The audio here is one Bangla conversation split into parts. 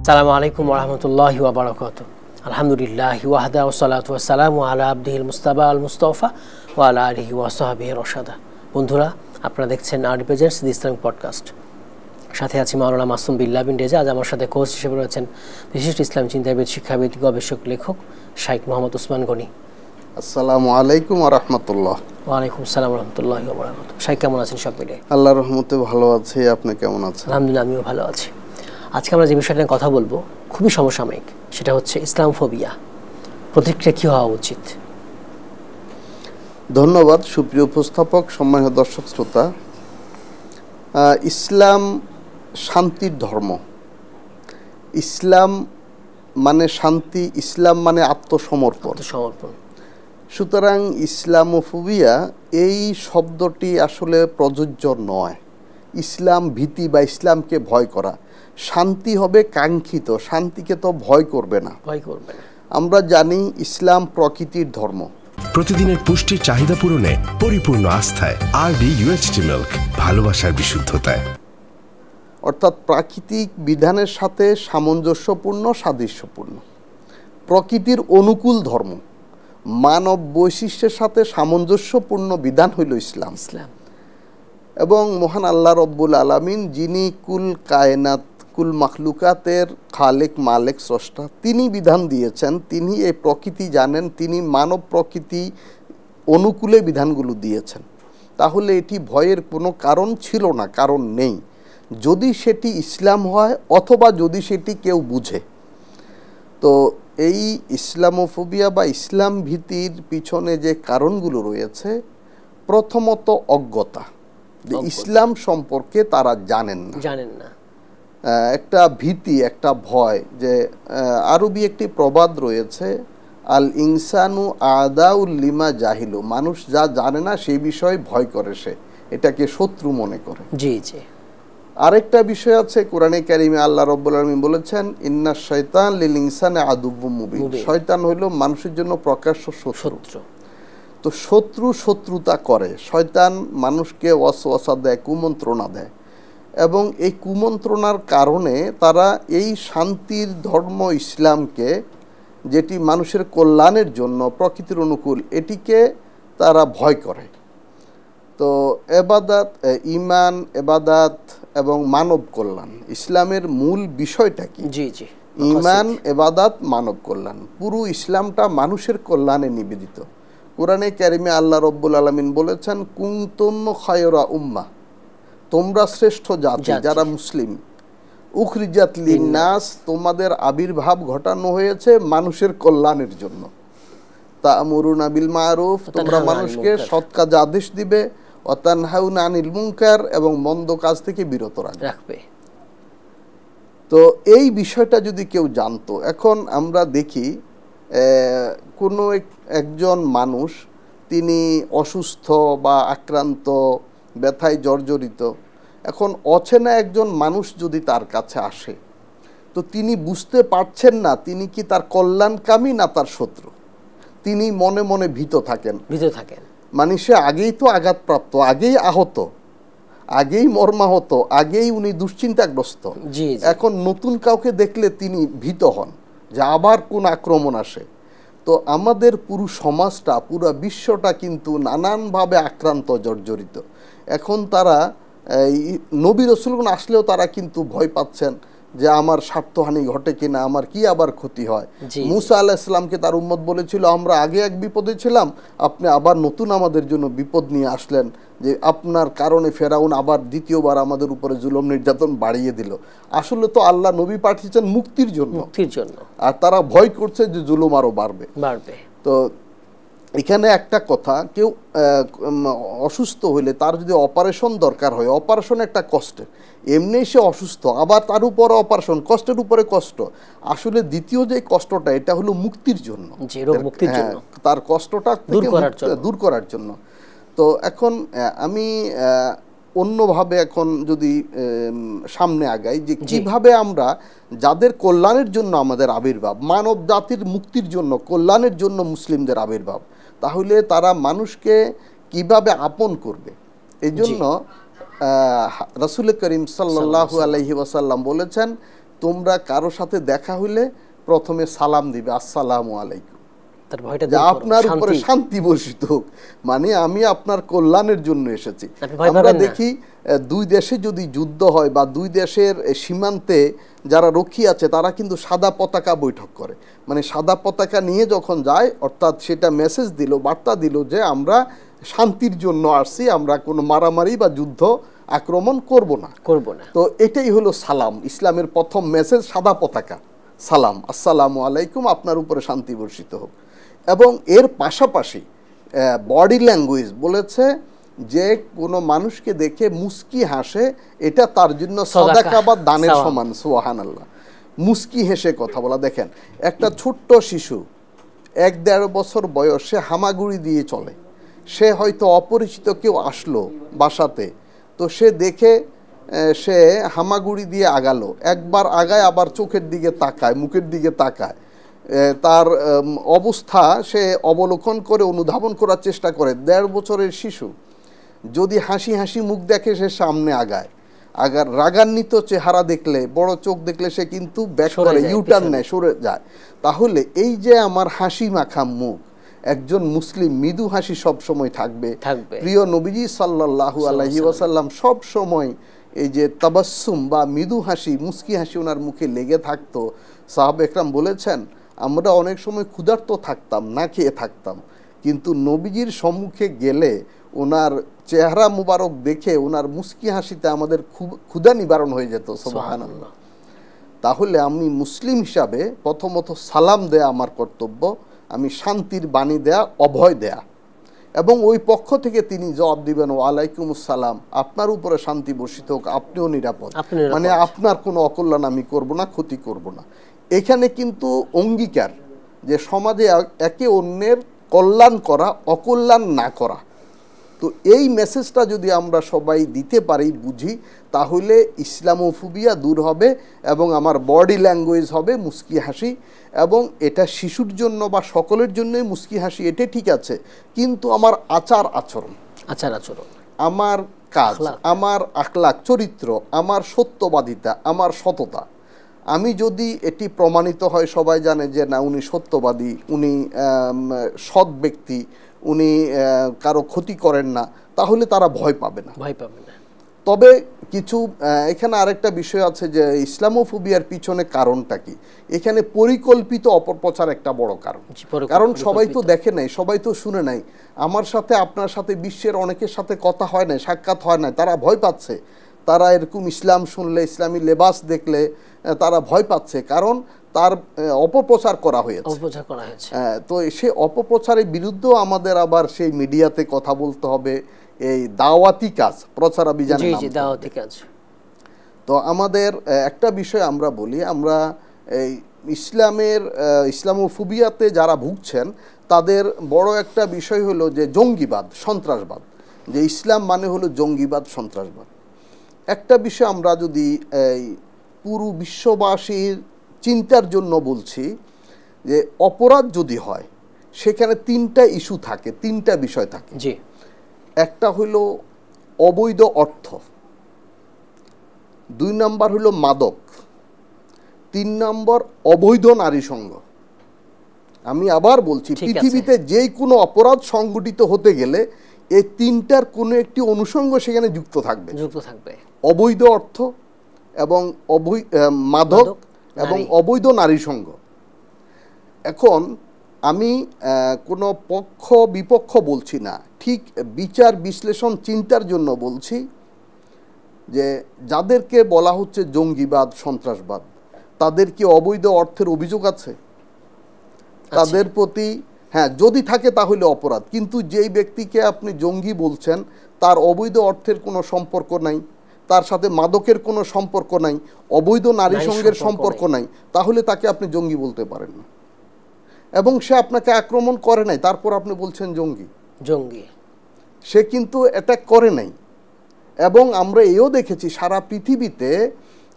আসসালামু আলাইকুম ওয়া রাহমাতুল্লাহি ওয়া বারাকাতুহু। আলহামদুলিল্লাহি ওয়াহদা ওয়াসসালাতু ওয়াসসালামু আলা আবদিহিল মুস্তাবা আল মুস্তাফা ওয়া আলা আলিহি ওয়া সাহবিহি রাশাদা। বন্ধুরা, আপনারা দেখছেন আরডি প্রেজেন্টস দি ইসলামিক পডকাস্ট। সাথে আছি মাওলানা মাসুম বিল্লাহ বিন রেজা। আজ আমার সাথে কোচ হিসেবে রয়েছেন বিশিষ্ট ইসলাম চিন্তাবিদ, শিক্ষাবিদ, গবেষক, লেখক শাইখ মোহাম্মদ উসমান গনি। আসসালামু আলাইকুম ওয়া রাহমাতুল্লাহ। ওয়া আলাইকুম আসসালাম ওয়া রাহমাতুল্লাহি ওয়া বারাকাতুহু। শাইখ কেমন আছেন? সব মিলে আল্লাহর রহমতে ভালো আছি। আপনি কেমন আছেন? আলহামদুলিল্লাহ, আমিও ভালো আছি। আজকে আমরা যে বিষয়টা নিয়ে কথা বলবো খুবই সমসাময়িক, সেটা হচ্ছে ইসলামফোবিয়া। প্রতিক্রিয়া কী হওয়া উচিত? ধন্যবাদ সুপ্রিয় উপস্থাপক, সম্মানিত দর্শক শ্রোতা। ইসলাম শান্তির ধর্ম। ইসলাম মানে শান্তি, ইসলাম মানে আত্মসমর্পণ। সুতরাং ইসলামোফোবিয়া এই শব্দটি আসলে প্রযোজ্য নয়। ইসলাম ভীতি বা ইসলামকে ভয় করা। শান্তি হবে কাঙ্ক্ষিত, শান্তিকে তো ভয় করবে না। আমরা জানি ইসলাম প্রকৃতির ধর্ম। প্রতিদিনের পুষ্টির চাহিদা পূরণে পরিপূর্ণ আস্থায় আরডি ইউএইচটি মিল্ক, ভালোবাসার বিশুদ্ধতায়। অর্থাৎ প্রাকৃতিক বিধানের সাথে সামঞ্জস্যপূর্ণ, সাদৃশ্যপূর্ণ, প্রকৃতির অনুকূল ধর্ম, মানব বৈশিষ্ট্যের সাথে সামঞ্জস্যপূর্ণ বিধান হইল ইসলাম। এবং মহান আল্লাহ রব্বুল আলামিন, যিনি কুল কায়নাত, কুল মাখলুকাতের খালেক, মালেক, স্রষ্টা, তিনি বিধান দিয়েছেন। তিনি এই প্রকৃতি জানেন, তিনি মানব প্রকৃতি অনুকূলে বিধানগুলো দিয়েছেন। তাহলে এটি ভয়ের কোনো কারণ ছিল না, কারণ নেই, যদি সেটি ইসলাম হয় অথবা যদি সেটি কেউ বুঝে। তো এই ইসলামোফোবিয়া বা ইসলাম ভীতির পিছনে যে কারণগুলো রয়েছে, প্রথমত অজ্ঞতা। ইসলাম সম্পর্কে তারা জানেন না। একটা ভীতি, একটা ভয়। যে আরবি একটি প্রবাদ রয়েছে, আল ইনসানু আদাউল লিমা জাহিলু, মানুষ যা জানে না সেই বিষয়ে ভয় করে, সে এটাকে শত্রু মনে করে। আরেকটা বিষয় আছে, কোরআনে কারিমে আল্লাহ রাব্বুল আলামিন বলেছেন, ইন্নাশ শাইতান লিল ইনসানি আদুব্বুম মুবিন। শয়তান হইল মানুষের জন্য প্রকাশ্য শত্রু। তো শত্রুতা করে শয়তান, মানুষকে ওয়াসওয়াসা দেয়, কুমন্ত্রণা দেয়। এবং এই কুমন্ত্রণার কারণে তারা এই শান্তির ধর্ম ইসলামকে, যেটি মানুষের কল্যাণের জন্য, প্রকৃতির অনুকূল, এটিকে তারা ভয় করে। তো এবাদাত, ঈমান, এবাদাত এবং মানব কল্যাণ, ইসলামের মূল বিষয়টা কি? ঈমান, এবাদাত, মানব কল্যাণ। পুরো ইসলামটা মানুষের কল্যাণে নিবেদিত। কোরআনে কারিমে আল্লাহ রব্বুল আলামিন বলেছেন, কুনতুম খায়রা উম্মাহ, তোমরা শ্রেষ্ঠ জাতি যারা মুসলিম, উখরিজাত লিন্নাস, তোমাদের আবির্ভাব ঘটানো হয়েছে মানুষের কল্যাণের জন্য। তা'মুরুনা বিল মারুফ, তোমরা মানুষকে সৎ কাজে আদেশ দিবে, ওয়া তানহাউনা আনিল মুনকার, এবং মন্দ কাজ থেকে বিরত রাখবে। তো এই বিষয়টা যদি কেউ জানতো, এখন আমরা দেখি কোনো একজন মানুষ, তিনি অসুস্থ বা আক্রান্ত, ব্যথায় জর্জরিত। এখন অচেনা একজন মানুষ যদি তার কাছে আসে, তো তিনি বুঝতে পারছেন না তিনি কি তার কল্যাণকামী না তার শত্রু। তিনি মনে মনে ভীত থাকেন। মানে সে আগেই তো আঘাতপ্রাপ্ত, আগেই আহত, আগেই মর্মাহত, আগেই উনি দুশ্চিন্তাগ্রস্ত। এখন নতুন কাউকে দেখলে তিনি ভীত হন যে আবার কোন আক্রমণ আসে। তো আমাদের পুরো সমাজটা, পুরো বিশ্বটা কিন্তু নানানভাবে আক্রান্ত, জর্জরিত। এখন তারা নবী রাসূলগণ আসলেও তারা কিন্তু ভয় পাচ্ছেন যে আমার স্বার্থহানি ঘটে কিনা, আমার কি আবার ক্ষতি হয়। মুসা আলাইহিস সালামকে তার উম্মত বলেছিল, আমরা আগে এক বিপদে ছিলাম, আপনি আবার নতুন আমাদের জন্য বিপদ নিয়ে আসলেন, যে আপনার কারণে ফেরাউন আবার দ্বিতীয়বার আমাদের উপরে জুলুম নির্যাতন বাড়িয়ে দিল। আসলে তো আল্লাহ নবী পাঠিয়েছেন মুক্তির জন্য, আর তারা ভয় করছে যে জুলুম আরো বাড়বে। তো এখানে একটা কথা, কেউ অসুস্থ হইলে তার যদি অপারেশন দরকার হয়, অপারেশন একটা কষ্টের, এমনি সে অসুস্থ, আবার তার উপরে অপারেশন, কষ্টের উপরে কষ্ট। আসলে দ্বিতীয় যে কষ্টটা, এটা হলো মুক্তির জন্য, তার কষ্টটা দূর করার জন্য। তো এখন আমি অন্যভাবে এখন যদি সামনে আগাই, যে কিভাবে আমরা, যাদের কল্যাণের জন্য আমাদের আবির্ভাব, মানব জাতির মুক্তির জন্য, কল্যাণের জন্য মুসলিমদের আবির্ভাব, তাহলে তারা মানুষকে কিভাবে আপন করবে। এই জন্য রাসূল করিম সাল্লাল্লাহু আলাইহি ওয়াসাল্লাম বলেছেন, তোমরা কারো সাথে দেখা হইলে প্রথমে সালাম দিবে, আসসালামু আলাইকুম, আপনার উপরে শান্তি বর্ষিত হোক, মানে আমি আপনার কল্যাণের জন্য এসেছি। আমরা দেখি দুই দেশে যদি যুদ্ধ হয় বা দুই দেশের সীমান্তে যারা রক্ষী আছে তারা কিন্তু সাদা পতাকা বৈঠক করে, মানে সাদা পতাকা নিয়ে যখন যায়, অর্থাৎ সেটা মেসেজ দিল, বার্তা দিল যে আমরা শান্তির জন্য আসছি, আমরা কোনো মারামারি বা যুদ্ধ আক্রমণ করব না। তো এটাই হলো সালাম, ইসলামের প্রথম মেসেজ, সাদা পতাকা, সালাম, আসসালামু আলাইকুম, আপনার উপরে শান্তি বর্ষিত হোক। এবং এর পাশাপাশি বডি ল্যাঙ্গুয়েজ বলেছে যে কোনো মানুষকে দেখে মুস্কি হাসে, এটা তার জন্য সাদাকা বা দানের সমান। সুবহানাল্লাহ, মুস্কি হেসে কথা বলা। দেখেন, একটা ছোট্ট শিশু 1-1.5 বছর বয়সে হামাগুড়ি দিয়ে চলে, সে হয়তো অপরিচিত কেউ আসলো বাসাতে, তো সে দেখে সে হামাগুড়ি দিয়ে আগালো, একবার আগায় আবার চোখের দিকে তাকায়, মুখের দিকে তাকায়, তার অবস্থা সে অবলোকন করে অনুধাবন করার চেষ্টা করে। 1.5 বছরের শিশু যদি হাসি হাসি মুখ দেখে সে সামনে আগায়, আগার রাগান্বিত চেহারা দেখলে, বড় চোখ দেখলে সে কিন্তু ব্যাক করে, ইউটার্ন নেয়, সরে যায়। তাহলে এই যে আমার হাসি মাখা মুখ, একজন মুসলিম মৃদু হাসি সব সময় থাকবে। প্রিয় নবীজি সাল্লাল্লাহু আলাইহি ওয়াসাল্লাম সব সময় এই যে তাবাসসুম বা মৃদু হাসি, মুস্কি হাসি ওনার মুখে লেগে থাকতো। সাহাবা একরাম বলেছেন, আমরা অনেক সময় ক্ষুধার্ত থাকতাম, না খেয়ে থাকতাম, কিন্তু নবীজির সম্মুখে গেলে ওনার চেহারা মুবারক দেখে ওনার মুস্কি হাসিতে আমাদের ক্ষুধা নিবারণ হয়ে যেত। সুবহানাল্লাহ। তাহলে আমি মুসলিম হিসাবে প্রথমত সালাম দেয়া আমার কর্তব্য, আমি শান্তির বাণী দেয়া, অভয় দেয়া, এবং ওই পক্ষ থেকে তিনি জবাব দিবেন, ওয়ালাইকুমুস সালাম, আপনার উপরে শান্তি বর্ষিত হোক, আপনিও নিরাপদ, মানে আপনার কোনো অকল্যাণ আমি করব না, ক্ষতি করব না। এখানে কিন্তু অঙ্গীকার যে সমাজে একে অন্যের কল্যাণ করা, অকল্যাণ না করা। তো এই মেসেজটা যদি আমরা সবাই দিতে পারি, বুঝি, তাহলে ইসলামোফোবিয়া দূর হবে এবং আমার বডি ল্যাঙ্গুয়েজ হবে মুস্কি হাসি। এবং এটা শিশুর জন্য বা সকলের জন্যই মুস্কি হাসি, এটা ঠিক আছে, কিন্তু আমার আচার আচরণ, আমার কাজ, আমার আখলাক, চরিত্র, আমার সত্যবাদিতা, আমার সততা, আমি যদি এটি প্রমাণিত হয়, সবাই জানে যে না উনি সত্যবাদী, উনি সৎ ব্যক্তি, উনি কারো ক্ষতি করেন না, তাহলে তারা ভয় পাবে না। তবে কিছু এখানে আরেকটা বিষয় আছে যে ইসলামোফোবিয়ার পিছনে কারণটা কি, এখানে পরিকল্পিত অপপ্রচার একটা বড় কারণ। কারণ সবাই তো দেখে নাই, সবাই তো শুনে নাই, আমার সাথে আপনার সাথে বিশ্বের অনেকের সাথে কথা হয় না, সাক্ষাৎ হয় না, তারা ভয় পাচ্ছে, তারা এরকম ইসলাম শুনলে, ইসলামী লেবাস দেখলে তারা ভয় পাচ্ছে, কারণ তার অপপ্রচার করা হয়েছে। তো সে অপপ্রচারের বিরুদ্ধেও আমাদের আবার সেই মিডিয়াতে কথা বলতে হবে, এই দাওয়াতি কাজ, প্রচারাভিযান। তো আমাদের একটা বিষয় আমরা বলি, আমরা এই ইসলামোফোবিয়াতে যারা ভুগছেন তাদের বড় একটা বিষয় হলো যে জঙ্গিবাদ, সন্ত্রাসবাদ, যে ইসলাম মানে হলো জঙ্গিবাদ, সন্ত্রাসবাদ। একটা বিষয় আমরা যদি এই পুরো বিশ্ববাসীর চিন্তার জন্য বলছি, যে অপরাধ যদি হয় সেখানে 3টা ইস্যু থাকে, 3টা বিষয় থাকে। একটা হলো অবৈধ অর্থ, 2 নম্বর হলো মাদক, 3 নম্বর অবৈধ নারী সঙ্গ। আমি আবার বলছি, পৃথিবীতে যে কোনো অপরাধ সংগঠিত হতে গেলে এই 3টার কোনো একটি অনুষঙ্গ সেখানে যুক্ত থাকবে। অবৈধ অর্থ এবং মাদক এবং অবৈধ নারী সঙ্গ। এখন আমি কোনো পক্ষ বিপক্ষ বলছি না, ঠিক বিচার বিশ্লেষণ চিন্তার জন্য বলছি যে যাদেরকে বলা হচ্ছে জঙ্গিবাদ, সন্ত্রাসবাদ, তাদের কি অবৈধ অর্থের অভিযোগ আছে? তাদের প্রতি হ্যাঁ, যদি থাকে তাহলে অপরাধ, কিন্তু যেই ব্যক্তিকে আপনি জঙ্গি বলছেন তার অবৈধ অর্থের কোনো সম্পর্ক নাই, তার সাথে মাদকের কোনো সম্পর্ক নাই, অবৈধ নারী সঙ্গের সম্পর্ক নাই, তাহলে তাকে আপনি জঙ্গি বলতে পারেন না। এবং সে আপনাকে আক্রমণ করে নাই, তারপর আপনি বলছেন জঙ্গি। সে কিন্তু অ্যাটাক করে নাই। এবং আমরা এও দেখেছি সারা পৃথিবীতে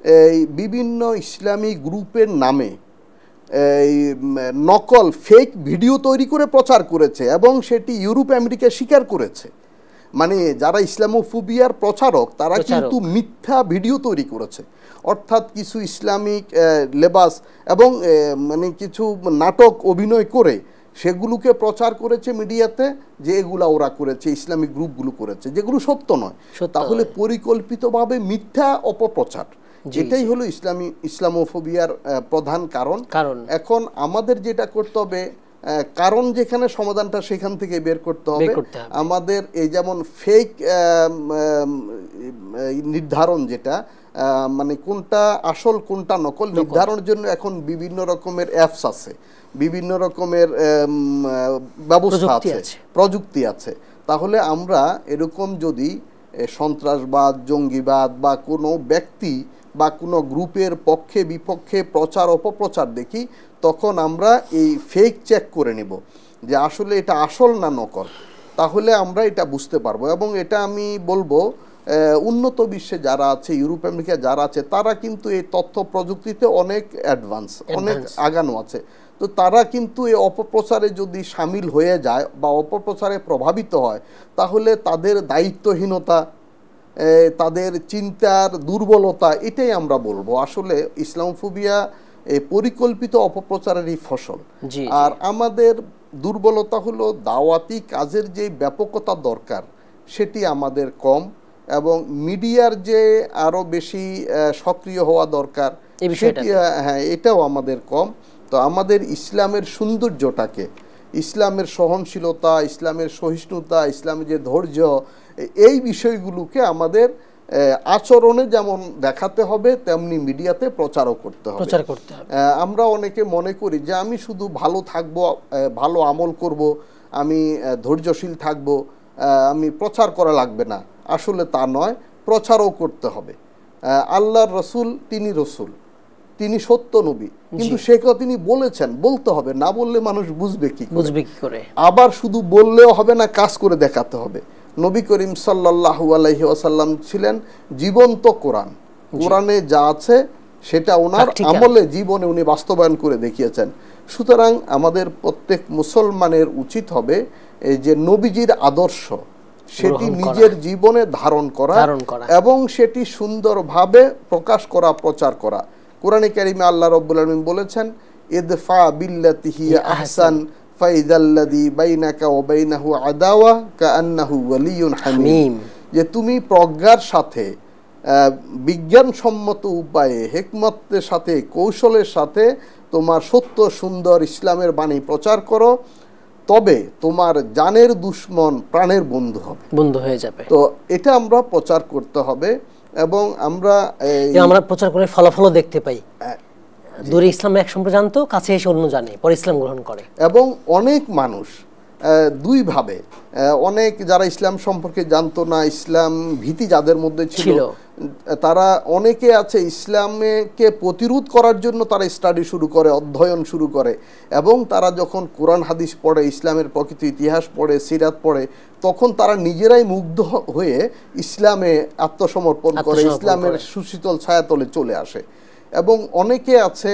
এই বিভিন্ন ইসলামী গ্রুপের নামে এই নকল ফেক ভিডিও তৈরি করে প্রচার করেছে এবং সেটি ইউরোপ আমেরিকা স্বীকার করেছে। মানে যারা ইসলামোফোবিয়ার প্রচারক তারা কিন্তু মিথ্যা ভিডিও তৈরি করেছে, অর্থাৎ কিছু ইসলামিক লেবাস এবং মানে কিছু নাটক অভিনয় করে সেগুলোকে প্রচার করেছে মিডিয়াতে যে এগুলা ওরা করেছে, ইসলামিক গ্রুপগুলো করেছে, যেগুলো সত্য নয়। তাহলে পরিকল্পিতভাবে মিথ্যা অপপ্রচার, এটাই হলো ইসলামোফোবিয়ার প্রধান কারণ। এখন আমাদের যেটা করতে হবে, কারণ যেখানে সমাধানটা সেখান থেকে বের করতে হবে। আমাদের এই যেমন ফেক নির্ধারণ, যেটা মানে কোনটা আসল কোনটা নকল নির্ধারণের জন্য এখন বিভিন্ন রকমের অ্যাপস আছে, বিভিন্ন রকমের ব্যবস্থা আছে, প্রযুক্তি আছে। তাহলে আমরা এরকম যদি সন্ত্রাসবাদ, জঙ্গিবাদ বা কোনো ব্যক্তি বা কোনো গ্রুপের পক্ষে বিপক্ষে প্রচার অপপ্রচার দেখি, তখন আমরা এই ফেক চেক করে নেব যে আসলে এটা আসল না নকল, তাহলে আমরা এটা বুঝতে পারবো। এবং এটা আমি বলবো উন্নত বিশ্বে যারা আছে, ইউরোপ আমেরিকা যারা আছে, তারা কিন্তু এই তথ্য প্রযুক্তিতে অনেক অ্যাডভান্স, অনেক আগানো আছে। তো তারা কিন্তু এই অপপ্রচারে যদি সামিল হয়ে যায় বা অপপ্রচারে প্রভাবিত হয়, তাহলে তাদের দায়িত্বহীনতা, তাদের চিন্তার দুর্বলতা, এটাই আমরা বলবো। আসলে ইসলামোফোবিয়া এই পরিকল্পিত অপপ্রচারেরই ফসল। আর আমাদের দুর্বলতা হলো দাওয়াতি কাজের যে ব্যাপকতা দরকার সেটি আমাদের কম, এবং মিডিয়ার যে আরো বেশি সক্রিয় হওয়া দরকার সেটি, হ্যাঁ, এটাও আমাদের কম। তো আমাদের ইসলামের সৌন্দর্যটাকে, ইসলামের সহনশীলতা, ইসলামের সহিষ্ণুতা, ইসলামের যে ধৈর্য, এই বিষয়গুলোকে আমাদের আচরণে যেমন দেখাতে হবে তেমনি মিডিয়াতে প্রচারও করতে হবে। আমরা অনেকে মনে করি যে আমি শুধু ভালো থাকবো, ভালো আমল করব, আমি ধৈর্যশীল থাকব, আমি প্রচার করা লাগবে না। আসলে তা নয়, প্রচারও করতে হবে। আল্লাহর রসুল, তিনি রসুল, তিনি সত্য নবী, কিন্তু সে কথা তিনি বলেছেন, বলতে হবে, না বললে মানুষ বুঝবে কি করে? আবার শুধু বললেও হবে না, কাজ করে দেখাতে হবে। নবী করিম সাল্লাল্লাহু আলাইহি ওয়াসাল্লাম ছিলেন জীবন্ত কোরআন, কোরআনে যা আছে সেটা ওনার আমলে, জীবনে উনি বাস্তবায়ন করে দেখিয়েছেন। সুতরাং আমাদের প্রত্যেক মুসলমানের উচিত হবে এই যে নবীজির আদর্শ সেটি নিজের জীবনে ধারণ করা এবং সেটি সুন্দরভাবে প্রকাশ করা, প্রচার করা। কোরআনে কারিমে আল্লাহ রাব্বুল আলামিন বলেছেন, ইদফা বিল্লাতি হিয়া আহসান ফাইদাল্লাযী বাইনাকা ওয়া বাইনাহু আদাওয়া কাআন্নাহু ওয়ালিয়ুন হামীম, যে তুমি প্রজ্ঞার সাথে, বিজ্ঞানসম্মত উপায়ে, হিকমতের সাথে, কৌশলের সাথে তোমার সত্য সুন্দর ইসলামের বাণী প্রচার করো, তবে তোমার জানের দুশ্মন প্রাণের বন্ধু হবে, বন্ধু হয়ে যাবে। তো এটা আমরা প্রচার করতে হবে, এবং আমরা প্রচার করে ফলাফলও দেখতে পাই। দূরে ইসলাম এক সম্পর্কে জানতো, কাছে এসে অন্য জানে, পরে ইসলাম গ্রহণ করে। এবং অনেক মানুষ দুইভাবে, অনেক যারা ইসলাম সম্পর্কে জানতো না, ইসলাম ভীতি যাদের মধ্যে ছিল, তারা অনেকে আছে ইসলামকে প্রতিরোধ করার জন্য তারা স্টাডি শুরু করে, অধ্যয়ন শুরু করে, এবং তারা যখন কোরআন হাদিস পড়ে, ইসলামের প্রকৃত ইতিহাস পড়ে, সিরাত পড়ে, তখন তারা নিজেরাই মুগ্ধ হয়ে ইসলামে আত্মসমর্পণ করে, ইসলামের সুশীতল ছায়াতলে চলে আসে। এবং অনেকে আছে,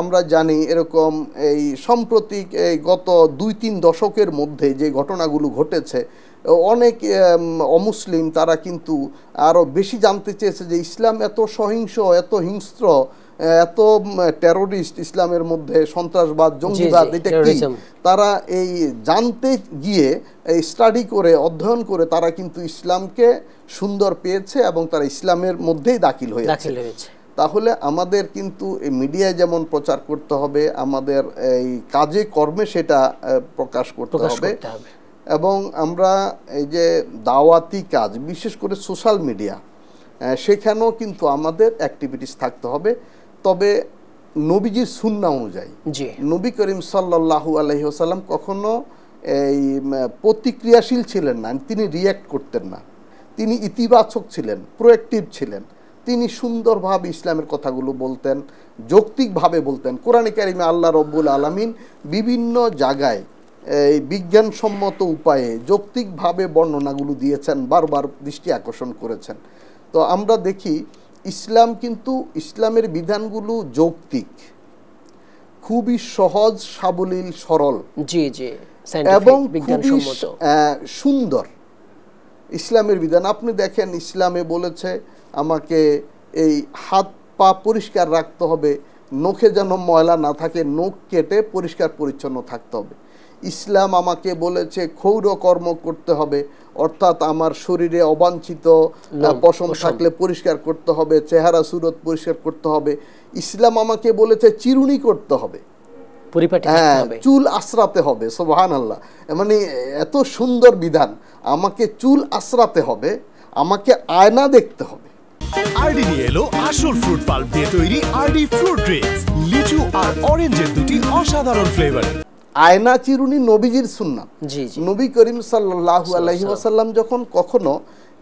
আমরা জানি এরকম, এই সাম্প্রতিক গত 2-3 দশকের মধ্যে যে ঘটনাগুলো ঘটেছে, অনেক অমুসলিম তারা কিন্তু আরও বেশি জানতে চেয়েছে যে ইসলাম এত সহিংস, এত হিংস্র, এত টেরোরিস্ট, ইসলামের মধ্যে সন্ত্রাসবাদ, জঙ্গিবাদ, এটা কি? তারা এই জানতে গিয়ে, এই স্টাডি করে, অধ্যয়ন করে তারা কিন্তু ইসলামকে সুন্দর পেয়েছে এবং তারা ইসলামের মধ্যেই দাখিল হয়েছে। তাহলে আমাদের কিন্তু এই মিডিয়ায় যেমন প্রচার করতে হবে, আমাদের এই কাজে কর্মে সেটা প্রকাশ করতে হবে। এবং আমরা এই যে দাওয়াতি কাজ, বিশেষ করে সোশ্যাল মিডিয়া, সেখানেও কিন্তু আমাদের অ্যাক্টিভিটিস থাকতে হবে, তবে নবীজির সুন্নাহ অনুযায়ী। নবী করিম সাল্লাল্লাহু আলাইহি ওয়াসাল্লাম কখনো এই প্রতিক্রিয়াশীল ছিলেন না, তিনি রিয়্যাক্ট করতেন না, তিনি ইতিবাচক ছিলেন, প্রোঅ্যাক্টিভ ছিলেন। তিনি সুন্দরভাবে ইসলামের কথাগুলো বলতেন, যৌক্তিকভাবে বলতেন। কোরআনে কারিমে আল্লাহ রব্বুল আলামিন বিভিন্ন জায়গায় এই বিজ্ঞানসম্মত উপায়ে যৌক্তিকভাবে বর্ণনাগুলো দিয়েছেন, বারবার দৃষ্টি আকর্ষণ করেছেন। তো আমরা দেখি ইসলাম কিন্তু, ইসলামের বিধানগুলো যৌক্তিক, খুবই সহজ, সাবলীল, সরল, এবং খুবই সুন্দর। ইসলামের বিধান। আপনি দেখেন ইসলামে বলেছে আমাকে এই হাত পা পরিষ্কার রাখতে হবে, নখে যেন ময়লা না থাকে, নখ কেটে পরিষ্কার পরিচ্ছন্ন থাকতে হবে। ইসলাম আমাকে বলেছে ক্ষৌর কর্ম করতে হবে, অর্থাৎ আমার শরীরে অবাঞ্ছিত পশম থাকলে পরিষ্কার করতে হবে, চেহারা সুরত পরিষ্কার করতে হবে। ইসলাম আমাকে বলেছে চিরুনি করতে হবে, হ্যাঁ, চুল আশ্রাতে হবে। সুবহানাল্লাহ, মানে এত সুন্দর বিধান। আমাকে চুল আশ্রাতে হবে, আমাকে আয়না দেখতে হবে। আরডি নিয়ে এলো আসল ফ্রুট পাল্প দিয়ে তৈরি আরডি ফ্রুট ড্রিঙ্কস, লিচু আর অরেঞ্জের দুটি অসাধারণ ফ্লেভার। আয়না চিরুনি নবীজির সুন্নাত। নবী করিম সাল্লাল্লাহু আলাইহি ওয়াসাল্লাম যখন কখনো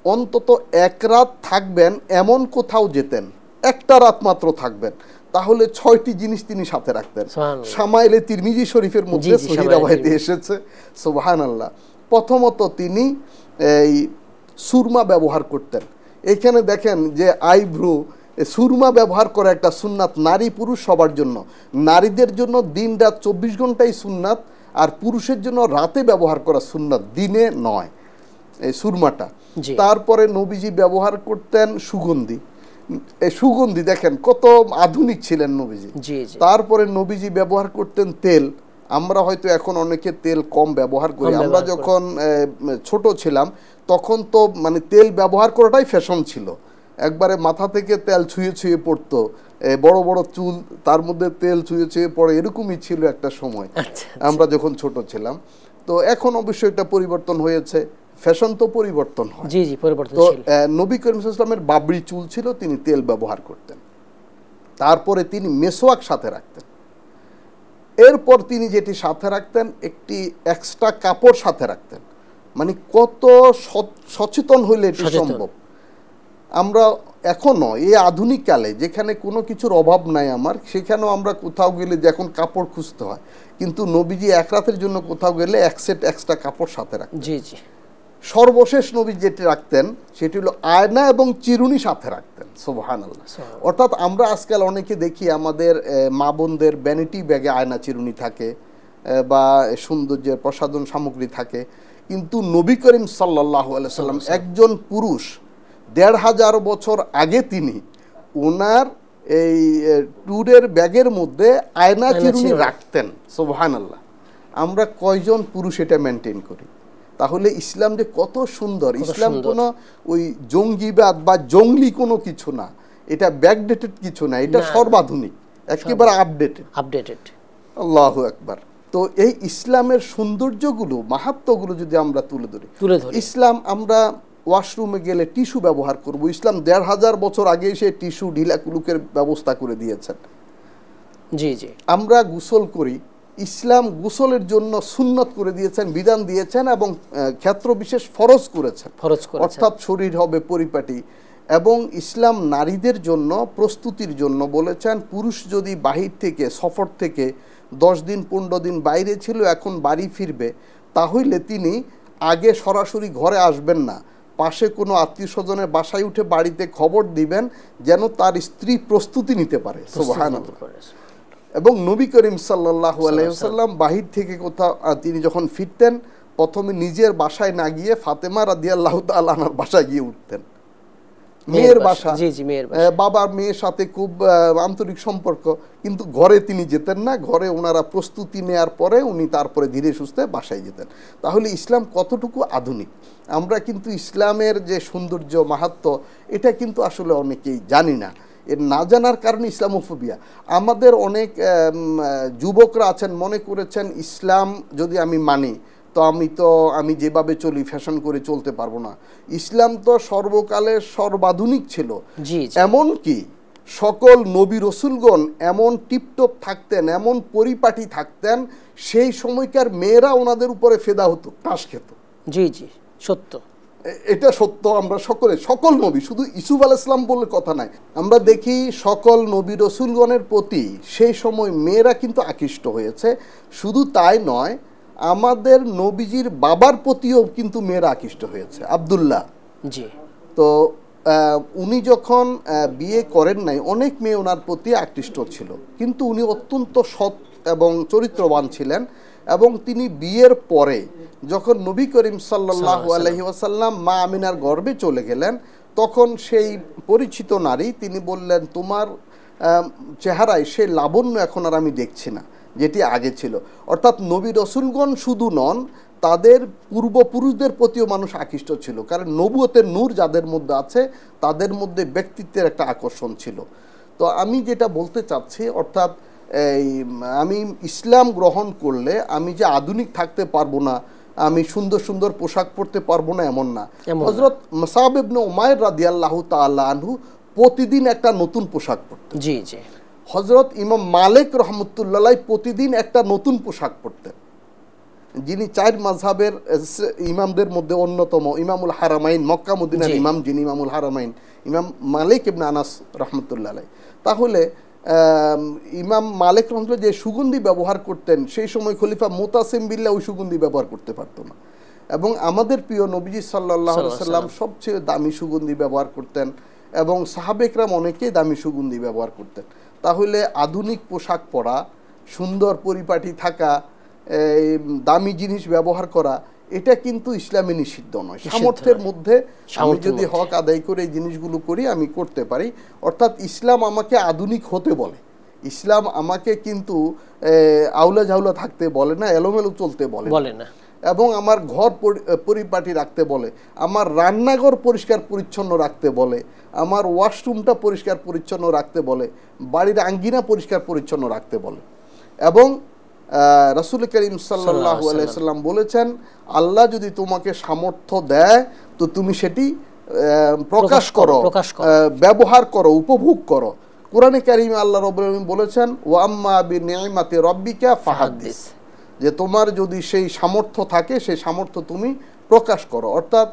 অন্তত এক রাত থাকবেন এমন কোথাও যেতেন, একটা রাত মাত্র থাকবেন, তাহলে 6টি জিনিস তিনি সাথে রাখতেন। শামাইলে তিরমিজি শরীফের মধ্যে সহিহ রাওয়ায়াতে এসেছে। সুবহানাল্লাহ। প্রথমত তিনি এই সুরমা ব্যবহার করতেন। এখানে দেখেন যে আইব্রু, সুরমা ব্যবহার করা একটা সুন্নাত, নারী পুরুষ সবার জন্য। নারীদের জন্য দিন রাত 24 ঘন্টাই সুন্নাত, আর পুরুষের জন্য রাতে ব্যবহার করা সুন্নাত, দিনে নয়, এই সুরমাটা। তারপরে নবীজি ব্যবহার করতেন সুগন্ধি। এই সুগন্ধি দেখেন কত আধুনিক ছিলেন নবীজি। তারপরে নবীজি ব্যবহার করতেন তেল। আমরা হয়তো এখন অনেকে তেল কম ব্যবহার করি। আমরা যখন ছোট ছিলাম তখন তো মানে তেল ব্যবহার করাটাই ফ্যাশন ছিল, একবারে মাথা থেকে তেল ছুঁয়ে ছুঁয়ে পড়তো, বড় বড় চুল, তার মধ্যে তেল ছুঁয়ে ছুঁয়ে পড়ে, এরকমই ছিল একটা সময় আমরা যখন ছোট ছিলাম। তো এখন অবশ্যই এটা পরিবর্তন হয়েছে, ফ্যাশন তো পরিবর্তন হয়। তো নবী করিম সাল্লাল্লাহু আলাইহি ওয়াসাল্লামের বাবরি চুল ছিল, তিনি তেল ব্যবহার করতেন। তারপরে তিনি মেসওয়াক সাথে রাখতেন। এরপর তিনি যেটি সাথে রাখতেন, একটি এক্সট্রা কাপড় সাথে রাখতেন। মানে কত সচেতন হইলে এটি সম্ভব। আমরা এখনো এই আধুনিক কালে যেখানে কোনো কিছুর অভাব নাই আমার, সেখানেও আমরা কোথাও গেলে যখন কাপড় খুঁজতে হয়, কিন্তু নবীজি এক রাতের জন্য কোথাও গেলে এক সেট এক্সট্রা কাপড় সাথে রাখতেন। সর্বশেষ নবী যেটি রাখতেন সেটি হলো আয়না এবং চিরুনি সাথে রাখতেন। সুবহানাল্লাহ। অর্থাৎ আমরা আজকাল অনেকে দেখি আমাদের মা বোনদের ভ্যানিটি ব্যাগে আয়না চিরুনি থাকে বা সৌন্দর্যের প্রসাধন সামগ্রী থাকে, কিন্তু নবী করিম সাল্লাল্লাহু আলাইহি সাল্লাম একজন পুরুষ, ১৫০০ বছর আগে তিনি ওনার এই ট্যুরের ব্যাগের মধ্যে আয়না চিরুনি রাখতেন। সুবহানাল্লাহ। আমরা কয়জন পুরুষ এটা মেনটেন করি? তাহলে ইসলাম যে কত সুন্দর। ইসলাম কোনো ওই জঙ্গিবাদ বা জঙ্গলি কোনো কিছু না, এটা ব্যাকডেটেড কিছু না, এটা সর্বাধুনিক, একেবারে আপডেটেড। আল্লাহু আকবার। তো এই ইসলামের সৌন্দর্যগুলো, মাহাত্ম্যগুলো যদি আমরা তুলে ধরি, ইসলাম, আমরা ওয়াশরুমে গেলে টিস্যু ব্যবহার করব, ইসলাম ১৫০০ বছর আগে সে টিস্যু ঢিলা কুলুকের ব্যবস্থা করে দিয়েছেন। আমরা গোসল করি, ইসলাম গোসলের জন্য সুন্নত করে দিয়েছেন, বিধান দিয়েছেন এবং ক্ষেত্র বিশেষ ফরজ করেছেন। অর্থাৎ শরীর হবে পরিপাটি। এবং ইসলাম নারীদের জন্য প্রস্তুতির জন্য বলেছেন, পুরুষ যদি বাহির থেকে, সফর থেকে 10 দিন 15 দিন বাইরে ছিল, এখন বাড়ি ফিরবে, তাহলে তিনি আগে সরাসরি ঘরে আসবেন না, পাশে কোনো আত্মীয় স্বজনের বাসায় উঠে বাড়িতে খবর দিবেন যেন তার স্ত্রী প্রস্তুতি নিতে পারে। সুবহানাল্লাহ। এবং নবী করিম সাল্লাল্লাহু আলাইহি ওয়াসাল্লাম বাহির থেকে কোথাও তিনি যখন ফিরতেন, প্রথমে নিজের বাসায় না গিয়ে ফাতেমা রাদিয়াল্লাহু তাআলা আনহার বাসায় গিয়ে উঠতেন। মেয়ের বাসা, বাবার মেয়ের সাথে খুব আন্তরিক সম্পর্ক, কিন্তু ঘরে তিনি যেতেন না। ঘরে ওনারা প্রস্তুতি নেয়ার পরে উনি তারপরে ধীরে সুস্থে বাসায় যেতেন। তাহলে ইসলাম কতটুকু আধুনিক। আমরা কিন্তু ইসলামের যে সৌন্দর্য, মাহাত্ম্য, এটা কিন্তু আসলে অনেকেই জানি না। এর না জানার কারণে ইসলামোফোবিয়া। আমাদের অনেক যুবকরা আছেন, মনে করেছেন ইসলাম যদি আমি মানি তো আমি যেভাবে চলি ফ্যাশন করে চলতে পারবো না। ইসলাম তো সর্বকালের সর্বাধুনিক ছিল। এমন কি সকল নবী রসুলগণ এমন টিপটপ থাকতেন, এমন পরিপাটি থাকতেন, সেই সময়কার মেয়েরা ওনাদের উপরে ফেদা হতো, টাস খেত। সত্য, এটা সত্য। আমরা সকল নবী, শুধু ইসুফ আলাইহিস সালাম বলে কথা নাই, আমরা দেখি সকল নবী রসুলগণের প্রতি সেই সময় মেয়েরা কিন্তু আকৃষ্ট হয়েছে। শুধু তাই নয়, আমাদের নবীজির বাবার প্রতিও কিন্তু মেয়েরা আকৃষ্ট হয়েছে। আব্দুল্লাহ, তো উনি যখন বিয়ে করেন নাই, অনেক মেয়ে ওনার প্রতি আকৃষ্ট ছিল, কিন্তু উনি অত্যন্ত সৎ এবং চরিত্রবান ছিলেন। এবং তিনি বিয়ের পরে যখন নবী করিম সাল্লাল্লাহু আলাইহি ওয়াসাল্লাম মা আমিনার গর্ভে চলে গেলেন, তখন সেই পরিচিত নারী তিনি বললেন, তোমার চেহারায় সেই লাবণ্য এখন আর আমি দেখছি না যেটি আগে ছিল। অর্থাৎ নবী রসুলগণ শুধু নন, তাদের পূর্বপুরুষদের প্রতিও মানুষ আকৃষ্ট ছিল, কারণ নবুয়তের নূর যাদের মধ্যে আছে তাদের মধ্যে ব্যক্তিত্বের একটা আকর্ষণ ছিল। তো আমি যেটা বলতে চাচ্ছি, অর্থাৎ আমি ইসলাম গ্রহণ করলে আমি যে আধুনিক থাকতে পারবো না, আমি সুন্দর সুন্দর পোশাক পরতে পারবো না, এমন না। হযরত মুসআব ইবনে উমাইর রাদিয়াল্লাহু তাআলা আনহু প্রতিদিন একটা নতুন পোশাক পরতেন। জি জি। হযরত ইমাম মালিক রহমতুল্লাহ প্রতিদিন একটা নতুন পোশাক পরতেন, যিনি 4 মাযহাবের ইমামদের মধ্যে অন্যতম, ইমামুল হারামাইন, মক্কা মদিনার ইমাম যিনি ইমামুল হারামাইন, ইমাম মালিক ইবনে আনাস রহমতুল্লাহ। তাহলে ইমাম মালিক রহমতুল্লাহ যে সুগন্ধি ব্যবহার করতেন, সেই সময় খলিফা মুতাসিম বিল্লাহ ওই সুগন্ধি ব্যবহার করতে পারতো না। এবং আমাদের প্রিয় নবীজি সাল্লাল্লাহু আলাইহি সাল্লাম সবচেয়ে দামি সুগন্ধি ব্যবহার করতেন, এবং সাহাবা একরাম অনেকেই দামি সুগন্ধি ব্যবহার করতেন। তাহলে আধুনিক পোশাক পরা, সুন্দর পরিপাটি থাকা, দামি জিনিস ব্যবহার করা, এটা কিন্তু ইসলামে নিষিদ্ধ নয়। সামর্থ্যের মধ্যে আমি যদি হক আদায় করে এই জিনিসগুলো করি, আমি করতে পারি। অর্থাৎ ইসলাম আমাকে আধুনিক হতে বলে, ইসলাম আমাকে কিন্তু আউলা ঝাউলা থাকতে বলে না, এলোমেলো চলতে বলে না, এবং আমার ঘর পরিপাটি রাখতে বলে, আমার রান্নাঘর পরিষ্কার পরিচ্ছন্ন রাখতে বলে, আমার ওয়াশরুমটা পরিষ্কার পরিচ্ছন্ন রাখতে বলে, বাড়ির আঙ্গিনা পরিষ্কার পরিচ্ছন্ন রাখতে বলে। এবং রাসূল করিম সাল্লাল্লাহু আলাইহি সাল্লাম বলেছেন, আল্লাহ যদি তোমাকে সামর্থ্য দেয় তো তুমি সেটি প্রকাশ করো, ব্যবহার করো, উপভোগ করো। কোরআনে কারিমে আল্লাহ রাব্বুল আলামিন বলেছেন, ওয়া আম্মা বিনি'মাতি রাব্বিকা ফাহাদ্দিস, যে তোমার যদি সেই সামর্থ্য থাকে সেই সামর্থ্য তুমি প্রকাশ করো। অর্থাৎ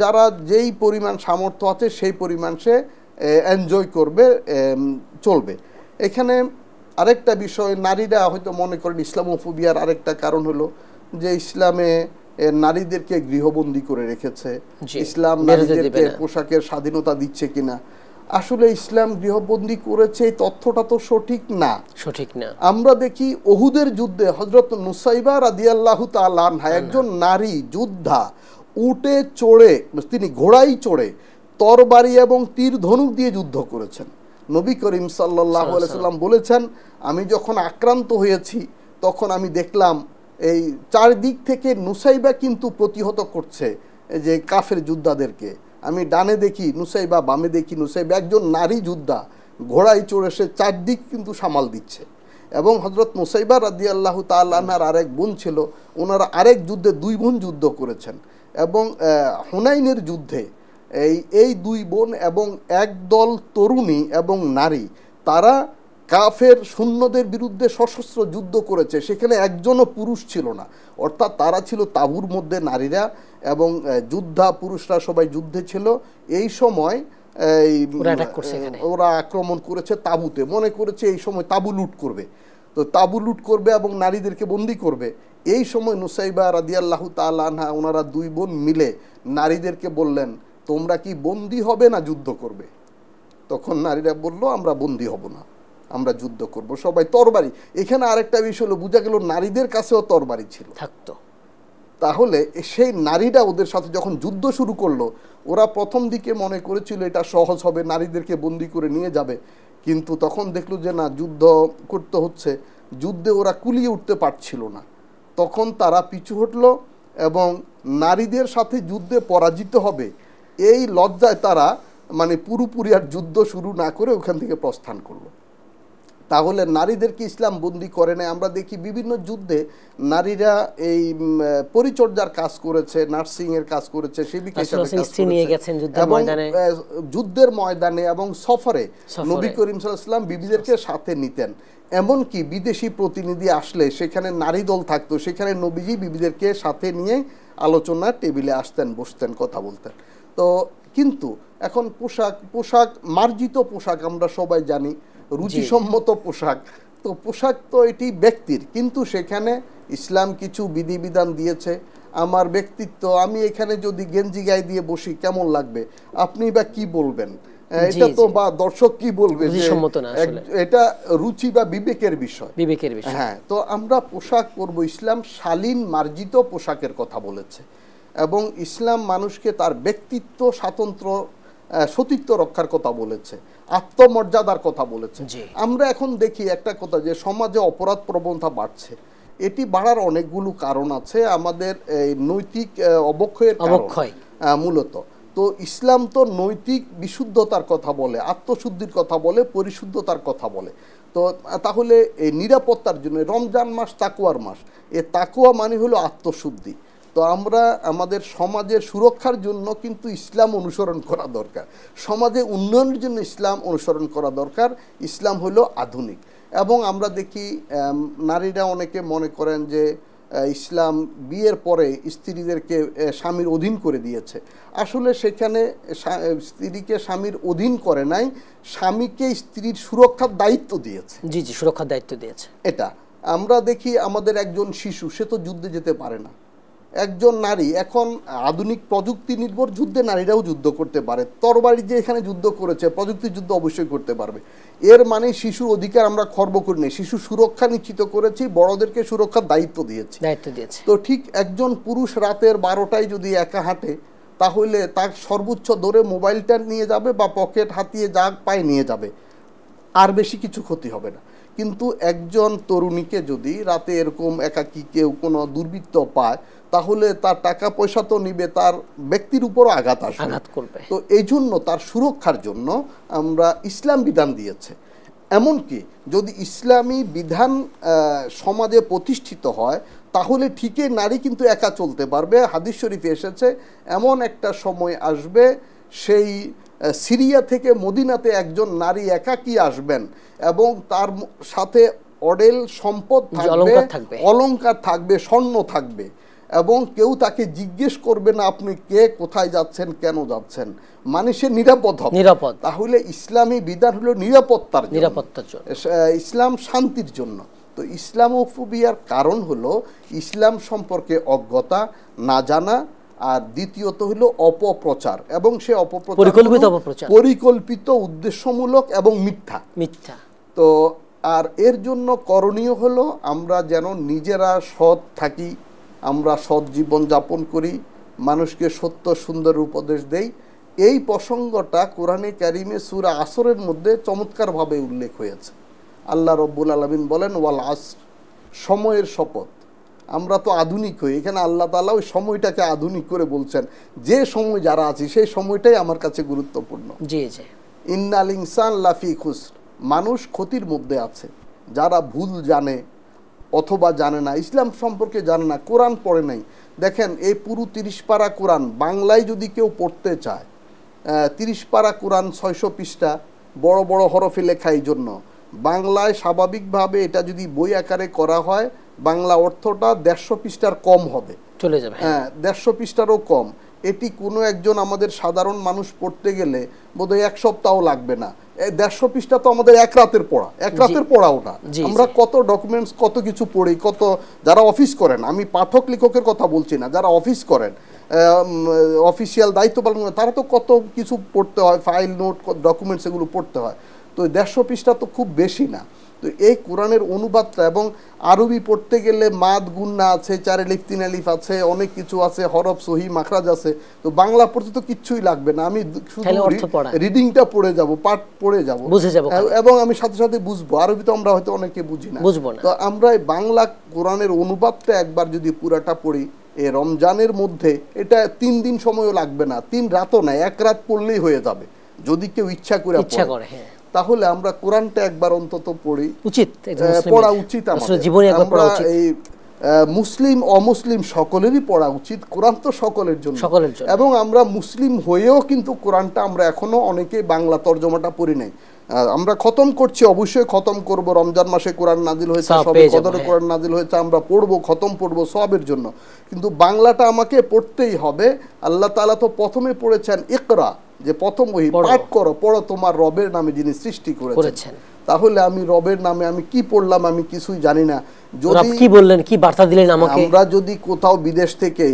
যারা যেই পরিমাণ সামর্থ্য আছে সেই পরিমাণ সে এনজয় করবে, চলবে। এখানে আরেকটা বিষয়, নারীরা হয়তো মনে করেন ইসলামোফোবিয়ার আরেকটা কারণ হলো যে ইসলামে নারীদেরকে গৃহবন্দী করে রেখেছে, ইসলাম নারীদেরকে পোশাকের স্বাধীনতা দিচ্ছে কিনা। আসলে ইসলাম গৃহবন্দী করেছে এই তথ্যটা তো সঠিক না। আমরা দেখি উহুদের যুদ্ধে হযরত নুসাইবা রাদিয়াল্লাহু তাআলা আনহা, একজন নারী যোদ্ধা, উটে চড়ে, তিনি ঘোড়ায় চড়ে তরবারি এবং তীর ধনুক দিয়ে যুদ্ধ করেছেন। নবী করিম সাল্লাল্লাহু আলাইহি সাল্লাম বলেছেন, আমি যখন আক্রান্ত হয়েছি তখন আমি দেখলাম এই চারদিক থেকে নুসাইবা কিন্তু প্রতিহত করছে যে কাফের যোদ্ধাদেরকে। আমি ডানে দেখি নুসাইবা, বামে দেখি নুসাইবা, একজন নারী যোদ্ধা ঘোড়ায় চড়ে সে চারদিক কিন্তু সামাল দিচ্ছে। এবং হযরত নুসাইবা রাদিয়াল্লাহু তাআলা আনহার আরেক বোন ছিল, ওনারা আরেক যুদ্ধে 2 বোন যুদ্ধ করেছেন। এবং হুনাইনের যুদ্ধে এই 2 বোন এবং একদল তরুণী এবং নারী, তারা কাফের সৈন্যদের বিরুদ্ধে সশস্ত্র যুদ্ধ করেছে, সেখানে একজনও পুরুষ ছিল না। অর্থাৎ তারা ছিল তাঁবুর মধ্যে নারীরা, এবং যোদ্ধা পুরুষরা সবাই যুদ্ধে ছিল। এই সময় ওরা আক্রমণ করেছে তাঁবুতে, মনে করেছে এই সময় তাঁবু লুট করবে, তো তাঁবু লুট করবে এবং নারীদেরকে বন্দি করবে। এই সময় নুসাইবা রাদিয়াল্লাহু তাআলা আনহা, ওনারা 2 বোন মিলে নারীদেরকে বললেন, তোমরা কি বন্দি হবে না যুদ্ধ করবে? তখন নারীরা বলল, আমরা বন্দি হব না, আমরা যুদ্ধ করব, সবাই তরবারি। এখানে আরেকটা বিষয় হলো, বোঝা গেল নারীদের কাছেও তরবারি ছিল, থাকতো। তাহলে সেই নারীরা ওদের সাথে যখন যুদ্ধ শুরু করলো, ওরা প্রথম দিকে মনে করেছিল এটা সহজ হবে, নারীদেরকে বন্দি করে নিয়ে যাবে, কিন্তু তখন দেখলো যে না, যুদ্ধ করতে হচ্ছে, যুদ্ধে ওরা কুলিয়ে উঠতে পারছিল না। তখন তারা পিছু হটলো এবং নারীদের সাথে যুদ্ধে পরাজিত হবে এই লজ্জায় তারা মানে পুরোপুরি আর যুদ্ধ শুরু না করে ওখান থেকে প্রস্থান করলো। তাহলে নারীদেরকে ইসলাম বন্দি করে না। আমরা দেখি বিভিন্ন যুদ্ধে নারীরা এই পরিচর্যার কাজ করেছে, নার্সিংয়ের কাজ করেছে, সেবিকা হিসেবে যুদ্ধের ময়দানে এবং সফরে নবী করিম সাল্লাল্লাহু আলাইহি ওয়াসাল্লাম বিবিদেরকে সাথে নিতেন। এমনকি বিদেশি প্রতিনিধি আসলে সেখানে নারী দল থাকতো, সেখানে নবীজি বিবিদেরকে সাথে নিয়ে আলোচনা টেবিলে আসতেন, বসতেন, কথা বলতেন। তো কিন্তু এখন পোশাক মার্জিত পোশাক আমরা সবাই জানি, রুচিসম্মত পোশাক, তো পোশাক তো এটি ব্যক্তির, কিন্তু সেখানে ইসলাম কিছু বিধিবিধান দিয়েছে। আমার ব্যক্তিত্ব, আমি এখানে যদি গেঞ্জি গায়ে দিয়ে বসি কেমন লাগবে, আপনি বা কি বলবেন? এটা তো বা দর্শক কি বলবে যে এটা রুচি বা বিবেকের বিষয়, হ্যাঁ। তো আমরা পোশাক পরব, ইসলাম শালীন মার্জিত পোশাকের কথা বলেছে এবং ইসলাম মানুষকে তার ব্যক্তিত্ব, স্বাতন্ত্র, সতীত্ব রক্ষার কথা বলেছে, আত্মমর্যাদার কথা বলেছে। আমরা এখন দেখি একটা কথা যে সমাজে অপরাধ প্রবণতা বাড়ছে। এটি বাড়ার অনেকগুলো কারণ আছে, আমাদের নৈতিক অবক্ষয়ের কারণ মূলত। তো ইসলাম তো নৈতিক বিশুদ্ধতার কথা বলে, আত্মশুদ্ধির কথা বলে, পরিশুদ্ধতার কথা বলে। তো তাহলে এই নিরাপত্তার জন্য রমজান মাস তাকওয়ার মাস, এ তাকওয়া মানে হলো আত্মশুদ্ধি। তো আমরা আমাদের সমাজের সুরক্ষার জন্য কিন্তু ইসলাম অনুসরণ করা দরকার, সমাজে উন্নয়নের জন্য ইসলাম অনুসরণ করা দরকার। ইসলাম হলো আধুনিক। এবং আমরা দেখি নারীরা অনেকে মনে করেন যে ইসলাম বিয়ের পরে স্ত্রীদেরকে স্বামীর অধীন করে দিয়েছে। আসলে সেখানে স্ত্রীকে স্বামীর অধীন করে নাই, স্বামীকে স্ত্রীর সুরক্ষার দায়িত্ব দিয়েছে। জি জি, সুরক্ষার দায়িত্ব দিয়েছে। এটা আমরা দেখি আমাদের একজন শিশু, সে তো যুদ্ধে যেতে পারে না। একজন নারী, এখন আধুনিক প্রযুক্তি নির্ভর যুদ্ধে নারীরাও যুদ্ধ করতে পারে। তরবারি যে এখানে যুদ্ধ করেছে, প্রযুক্তি যুদ্ধ অবশ্যই করতে পারবে। এর মানে শিশুর অধিকার আমরা খর্ব করি না, শিশু সুরক্ষা নিশ্চিত করেছি, বড়দেরকে সুরক্ষার দায়িত্ব দিয়েছি। তো ঠিক একজন পুরুষ রাতের 12টায় যদি একা হাঁটে, তাহলে তার সর্বোচ্চ দূরে মোবাইলটা নিয়ে যাবে বা পকেট হাতিয়ে যা পায়ে নিয়ে যাবে, আর বেশি কিছু ক্ষতি হবে না। কিন্তু একজন তরুণীকে যদি রাতে এরকম একাকী কেউ কোনো দুর্বৃত্ত পায়, তাহলে তার টাকা পয়সা তো নিবে, তার ব্যক্তির উপরও আঘাত করবে। তো এই জন্য তার সুরক্ষার জন্য আমরা ইসলাম বিধান দিয়েছে। এমনকি যদি ইসলামী বিধান সমাজে প্রতিষ্ঠিত হয়, তাহলে ঠিকই নারী কিন্তু একা চলতে পারবে। হাদিস শরীফে এসেছে এমন একটা সময় আসবে, সেই সিরিয়া থেকে মদিনাতে একজন নারী একাকী আসবেন এবং তার সাথে অডেল সম্পদ থাকবে, অলংকার থাকবে, স্বর্ণ থাকবে, এবং কেউ তাকে জিজ্ঞেস করবে না আপনি কে, কোথায় যাচ্ছেন, কেন যাচ্ছেন, মানে সে নিরাপদ হবে। তাহলে ইসলামী বিধান হলো নিরাপত্তার জন্য, ইসলাম শান্তির জন্য। তো ইসলামোফোবিয়ার কারণ হলো ইসলাম সম্পর্কে অজ্ঞতা, না জানা, আর দ্বিতীয়ত হলো অপপ্রচার, এবং সে অপপ্রচার পরিকল্পিত, উদ্দেশ্যমূলক এবং মিথ্যা। তো আর এর জন্য করণীয় হলো আমরা যেন নিজেরা সৎ থাকি, আমরা সৎ জীবন যাপন করি, মানুষকে সত্য সুন্দর উপদেশ দেই। এই প্রসঙ্গটা কোরআনে কারিমে সূরা আসরের মধ্যে চমৎকারভাবে উল্লেখ হয়েছে। আল্লাহ রব্বুল আলামিন বলেন ওয়াল আসর, সময়ের শপথ। আমরা তো আধুনিক হই, এখানে আল্লাহ তাআলা ওই সময়টাকে আধুনিক করে বলছেন, যে সময় যারা আছে সেই সময়টাই আমার কাছে গুরুত্বপূর্ণ। জি জি, ইন্নাল ইনসান লাফি খুসর, মানুষ ক্ষতির মধ্যে আছে। যারা ভুল জানে অথবা জানে না, ইসলাম সম্পর্কে জানে না, কোরআন পড়ে নাই। দেখেন এই পুরো 30 পারা কোরআন বাংলায় যদি কেউ পড়তে চায়, 30 পারা কোরআন 600 পৃষ্ঠা, বড় বড় হরফে লেখা। এই জন্য বাংলায় স্বাভাবিকভাবে এটা যদি বই আকারে করা হয়, বাংলা অর্থটা 150 পৃষ্ঠার কম হবে, চলে যাবে। হ্যাঁ, 150 পৃষ্ঠারও কম। এটি কোনো একজন আমাদের সাধারণ মানুষ পড়তে গেলে বোধহয় 1 সপ্তাহ লাগবে না। 150 পৃষ্ঠা তো আমাদের এক রাতের পড়া ওটা। আমরা কত ডকুমেন্টস, কত কিছু পড়ি, কত যারা অফিস করেন, আমি পাঠক লেখকের কথা বলছি না, যারা অফিস করেন, অফিসিয়াল দায়িত্ব পালন করেন, তারা তো কত কিছু পড়তে হয়, ফাইল, নোট, ডকুমেন্টস এগুলো পড়তে হয়। তো 150 পৃষ্ঠা তো খুব বেশি না। তো এই কোরআনের অনুবাদটা, এবং আরবি পড়তে গেলে মাদ গুন্না আছে, 4 আলিফ 3 আলিফ আছে, অনেক কিছু আছে, হরফ সহি মাখরাজ আছে। তো বাংলা পড়তে তো কিচ্ছুই লাগবে না, আমি শুধু রিডিংটা পড়ে যাব, পাঠ পড়ে যাব, বুঝে যাব, এবং আমি সাথে সাথে বুঝবো। আরবি তো আমরা হয়তো অনেকে বুঝি না, তো আমরা এই বাংলা কোরআনের অনুবাদটা একবার যদি পুরাটা পড়ি এই রমজানের মধ্যে, এটা 3 দিন সময়ও লাগবে না, 3 রাতও না, 1 রাত পড়লেই হয়ে যাবে যদি কেউ ইচ্ছা করে। তাহলে আমরা কোরআনটা একবার অন্তত পড়া উচিত আমরা এই মুসলিম অমুসলিম সকলেরই পড়া উচিত। কোরআন তো সকলের জন্য, এবং আমরা মুসলিম হয়েও কিন্তু কোরআনটা আমরা এখনো অনেকে বাংলা তর্জমাটা পড়ি নাই। আমরা খতম করছি, অবশ্যই খতম করব। রমজান মাসে কোরআন নাজিল হয়েছে, সবে কদরে কোরআন নাজিল হয়েছে, আমরা পড়বো, খতম পড়বো সবের জন্য। কিন্তু বাংলাটা আমাকে পড়তেই হবে। আল্লাহ তাআলা তো প্রথমে পড়েছেন ইকরা, যে প্রথম ওহী পাঠ করো, পড়ো তোমার রবের নামে যিনি সৃষ্টি করেছেন। তাহলে আমি রবের নামে আমি কি পড়লাম, আমি কিছুই জানি না। যদি কি বললেন, কি বার্তা দিলেন আমাকে, আমরা যদি কোথাও বিদেশ থেকে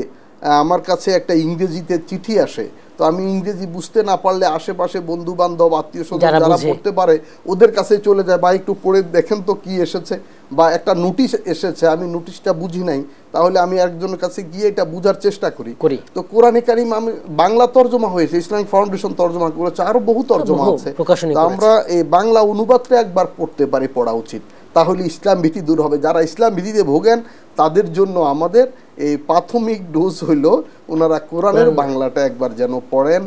আমার কাছে একটা ইংরেজিতে চিঠি আসে, তো আমি ইংরেজি বুঝতে না পারলে আশেপাশে বন্ধু বান্ধব আত্মীয় স্বজন যারা যারা বুঝে। পড়তে পারে ওদের কাছে চলে যায়, বা একটু পড়ে দেখেন তো কি এসেছে, বা একটা নোটিশ এসেছে আমি নোটিশটা বুঝি নাই, তাহলে আমি একজনের কাছে গিয়ে এটা বোঝার চেষ্টা করি। তো কোরআনে কারিম আমি বাংলা তর্জমা হয়েছে, ইসলামিক ফাউন্ডেশন তর্জমা করেছে, আরো বহু তর্জমা বহু আছে। প্রকাশনী তো আমরা এই বাংলা অনুবাদটা একবার পড়তে পারি, পড়া উচিত, তাহলে ইসলাম ভীতি দূর হবে। যারা ইসলাম ভীতিতে ভোগেন তাদের জন্য আমাদের এই প্রাথমিক ডোজ হইল ওনারা কোরআনের বাংলাটা একবার যেন পড়েন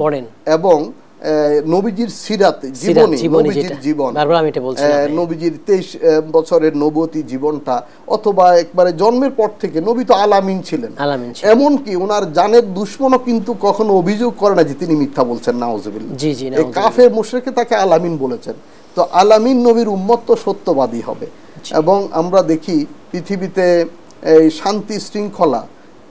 এবং নবীজির সিরাত জীবনী, নবীজির জীবন, নবীজির 23 বছরের নবুয়তি জীবনটা, অথবা একবারে জন্মের পর থেকে নবী তো আলামিন ছিলেন, এমনকি ওনার জানের দুশমনও কিন্তু কখনো অভিযোগ করে না যে তিনি মিথ্যা বলছেন, নাউজুবিল্লাহ। এই কাফের মুশরিকে তাকে আলামিন বলেছেন। তো আলামিন নবীর উম্মত তো সত্যবাদী হবে। এবং আমরা দেখি পৃথিবীতে এই শান্তি শৃঙ্খলা,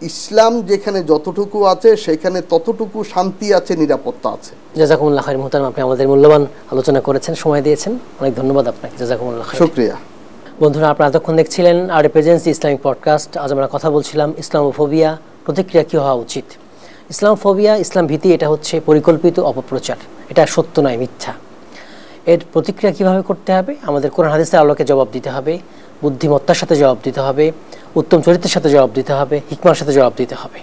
ইসলাম যেখানে যতটুকু আছে সেখানে ততটুকু শান্তি আছে, নিরাপত্তা আছে। জাযাকুমুল্লাহ খাইর মুহতারাম, আপনি আমাদের মূল্যবান আলোচনা করেছেন, সময় দিয়েছেন, অনেক ধন্যবাদ আপনাকে। জাযাকুমুল্লাহ খাইর। শুকরিয়া। বন্ধুরা, আপনারা এতক্ষণ দেখছিলেন আরডি প্রেজেন্স ইসলামিক পডকাস্ট। আজ আমরা কথা বলছিলাম ইসলামোফোবিয়া, প্রতিক্রিয়া কী হওয়া উচিত। ইসলামোফোবিয়া, ইসলাম ভীতি, এটা হচ্ছে পরিকল্পিত অপপ্রচার, এটা সত্য নয়, মিথ্যা। এর প্রতিক্রিয়া কিভাবে করতে হবে? আমাদের কোরআন হাদিসের আলোকে জবাব দিতে হবে, বুদ্ধিমত্তার সাথে জবাব দিতে হবে, উত্তম চরিত্রের সাথে জবাব দিতে হবে, হিকমার সাথে জবাব দিতে হবে,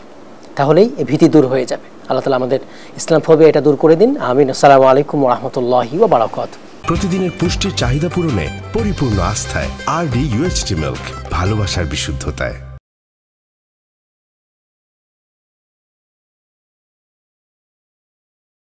তাহলেই এই ভীতি দূর হয়ে যাবে। আল্লাহ তাআলা আমাদের ইসলামোফোবিয়া এটা দূর করে দিন, আমিন। আসসালামু আলাইকুম ওয়া রাহমাতুল্লাহি ওয়া বারাকাতুহু। প্রতিদিনের পুষ্টির চাহিদা পূরণে পরিপূর্ণ আস্থায় আরডি UHT মিল্ক, ভালোবাসার বিশুদ্ধতায়।